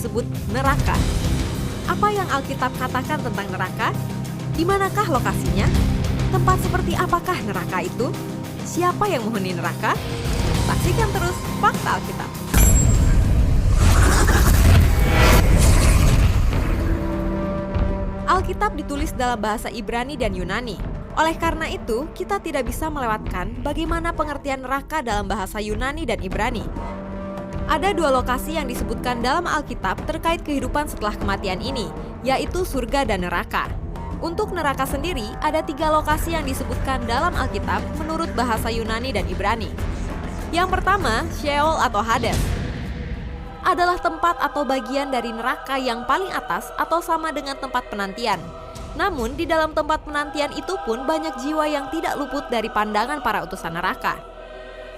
disebut neraka. Apa yang Alkitab katakan tentang neraka? Di manakah lokasinya? Tempat seperti apakah neraka itu? Siapa yang menghuni neraka? Saksikan terus Fakta Alkitab. Alkitab ditulis dalam bahasa Ibrani dan Yunani. Oleh karena itu, kita tidak bisa melewatkan bagaimana pengertian neraka dalam bahasa Yunani dan Ibrani. Ada dua lokasi yang disebutkan dalam Alkitab terkait kehidupan setelah kematian ini, yaitu surga dan neraka. Untuk neraka sendiri, ada 3 lokasi yang disebutkan dalam Alkitab menurut bahasa Yunani dan Ibrani. Yang pertama, Sheol atau Hades. Adalah tempat atau bagian dari neraka yang paling atas atau sama dengan tempat penantian. Namun, di dalam tempat penantian itu pun banyak jiwa yang tidak luput dari pandangan para utusan neraka.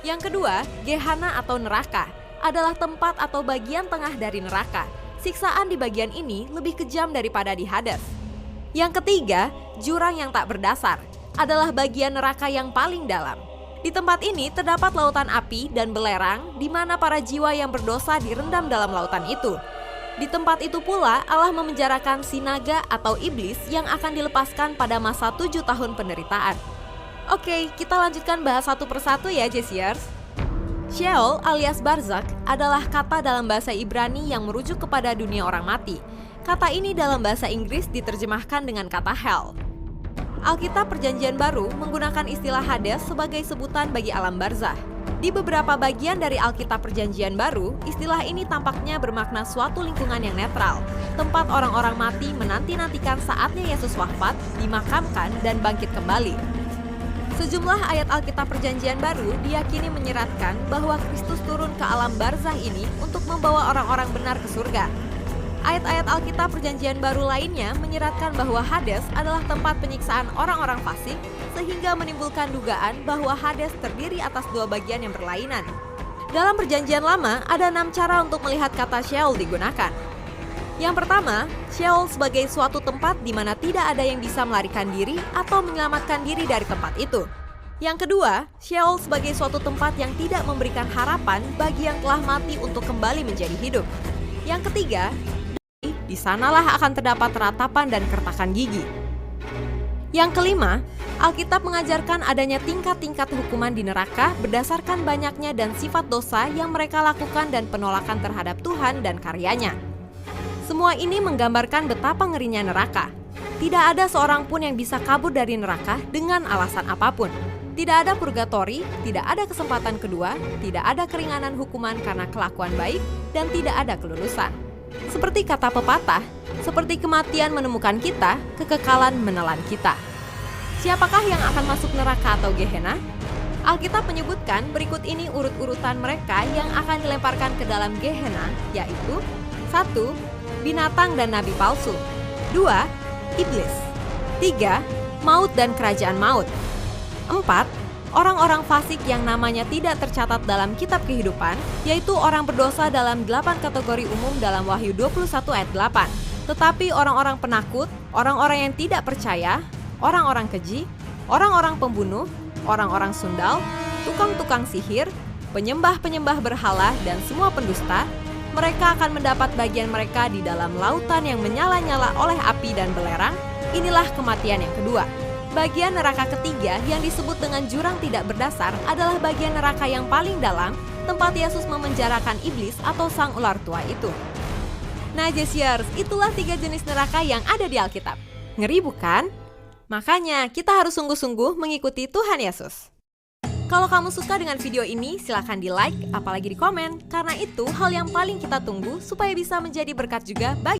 Yang kedua, Gehenna atau neraka, adalah tempat atau bagian tengah dari neraka. Siksaan di bagian ini lebih kejam daripada di Hades. Yang ketiga, jurang yang tak berdasar, adalah bagian neraka yang paling dalam. Di tempat ini terdapat lautan api dan belerang di mana para jiwa yang berdosa direndam dalam lautan itu. Di tempat itu pula Allah memenjarakan si naga atau iblis yang akan dilepaskan pada masa 7 tahun penderitaan. Oke, kita lanjutkan bahas satu persatu ya, Jesiers. Sheol alias Barzakh adalah kata dalam bahasa Ibrani yang merujuk kepada dunia orang mati. Kata ini dalam bahasa Inggris diterjemahkan dengan kata hell. Alkitab Perjanjian Baru menggunakan istilah Hades sebagai sebutan bagi alam barzakh. Di beberapa bagian dari Alkitab Perjanjian Baru, istilah ini tampaknya bermakna suatu lingkungan yang netral, tempat orang-orang mati menanti-nantikan saatnya Yesus wafat, dimakamkan, dan bangkit kembali. Sejumlah ayat Alkitab Perjanjian Baru diyakini menyeratkan bahwa Kristus turun ke alam barzakh ini untuk membawa orang-orang benar ke surga. Ayat-ayat Alkitab Perjanjian Baru lainnya menyeratkan bahwa Hades adalah tempat penyiksaan orang-orang fasik, sehingga menimbulkan dugaan bahwa Hades terdiri atas 2 bagian yang berlainan. Dalam Perjanjian Lama, ada 6 cara untuk melihat kata Sheol digunakan. Yang pertama, Sheol sebagai suatu tempat di mana tidak ada yang bisa melarikan diri atau menyelamatkan diri dari tempat itu. Yang kedua, Sheol sebagai suatu tempat yang tidak memberikan harapan bagi yang telah mati untuk kembali menjadi hidup. Yang ketiga, di sanalah akan terdapat ratapan dan kertakan gigi. Yang kelima, Alkitab mengajarkan adanya tingkat-tingkat hukuman di neraka berdasarkan banyaknya dan sifat dosa yang mereka lakukan dan penolakan terhadap Tuhan dan karyanya. Semua ini menggambarkan betapa ngerinya neraka. Tidak ada seorang pun yang bisa kabur dari neraka dengan alasan apapun. Tidak ada purgatori, tidak ada kesempatan kedua, tidak ada keringanan hukuman karena kelakuan baik, dan tidak ada kelulusan. Seperti kata pepatah, seperti kematian menemukan kita, kekekalan menelan kita. Siapakah yang akan masuk neraka atau Gehenna? Alkitab menyebutkan berikut ini urut-urutan mereka yang akan dilemparkan ke dalam Gehenna, yaitu 1. Binatang dan nabi palsu. 2. Iblis. 3. Maut dan kerajaan maut. 4. Orang-orang fasik yang namanya tidak tercatat dalam kitab kehidupan, yaitu orang berdosa dalam 8 kategori umum dalam Wahyu 21 ayat 8. Tetapi orang-orang penakut, orang-orang yang tidak percaya, orang-orang keji, orang-orang pembunuh, orang-orang sundal, tukang-tukang sihir, penyembah-penyembah berhala, dan semua pendusta, mereka akan mendapat bagian mereka di dalam lautan yang menyala-nyala oleh api dan belerang. Inilah kematian yang kedua. Bagian neraka ketiga yang disebut dengan jurang tidak berdasar adalah bagian neraka yang paling dalam, tempat Yesus memenjarakan iblis atau sang ular tua itu. Nah, Jesiers, itulah 3 jenis neraka yang ada di Alkitab. Ngeri bukan? Makanya kita harus sungguh-sungguh mengikuti Tuhan Yesus. Kalau kamu suka dengan video ini, silakan di like, apalagi di komen, karena itu hal yang paling kita tunggu supaya bisa menjadi berkat juga bagi